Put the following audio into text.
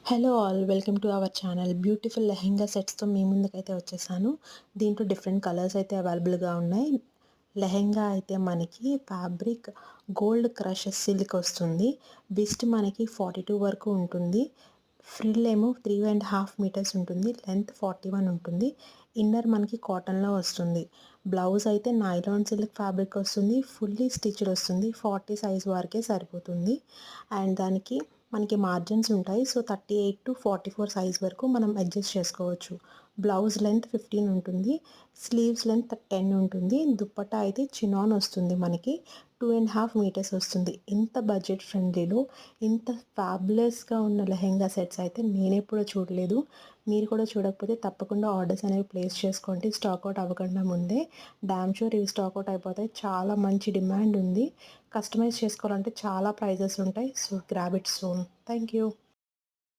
Hello all welcome to our channel. Beautiful lehenga సెట్స్‌తో మీ ముందుకైతే వచ్చేసాను. దీంట్లో డిఫరెంట్ కలర్స్ అయితే అవైలబుల్‌గా ఉన్నాయి. లెహెంగా అయితే మనకి ఫ్యాబ్రిక్ గోల్డ్ క్రష్ సిల్క్ వస్తుంది. బిస్ట్ మనకి 42 వరకు ఉంటుంది. ఫ్రిల్ ఏమో 3½ మీటర్స్ ఉంటుంది. లెంత్ 41 ఉంటుంది. ఇన్నర్ మనకి కాటన్‌లో వస్తుంది. బ్లౌజ్ అయితే నైలాన్ సిల్క్ ఫ్యాబ్రిక్ వస్తుంది. ఫుల్లీ స్టిచ్డ్ వస్తుంది. 40 సైజ్ వరకే సరిపోతుంది. అండ్ దానికి మనకి మార్జిన్స్ ఉంటాయి. సో 38-44 సైజ్ వరకు మనం అడ్జస్ట్ చేసుకోవచ్చు. బ్లౌజ్ లెంత్ 15 ఉంటుంది. స్లీవ్స్ లెంత్ 10 ఉంటుంది. దుప్పట్టా అయితే చినాన్ వస్తుంది మనకి. 2½ మీటర్స్ వస్తుంది. ఇంత బడ్జెట్ ఫ్రెండ్లీలో ఇంత ఫ్యాబులస్‌గా ఉన్న లెహెంగా సెట్స్ అయితే నేనెప్పుడూ చూడలేదు. మీరు కూడా చూడకపోతే తప్పకుండా ఆర్డర్స్ అనేవి ప్లేస్ చేసుకోండి. స్టాక్ ఔట్ అవ్వకుండా ముందే. డామ్ షూర్ ఇవి స్టాక్ ఔట్ అయిపోతాయి. చాలా మంచి డిమాండ్ ఉంది. కస్టమైజ్ చేసుకోవాలంటే చాలా ప్రైజెస్ ఉంటాయి. So grab it soon. Thank you.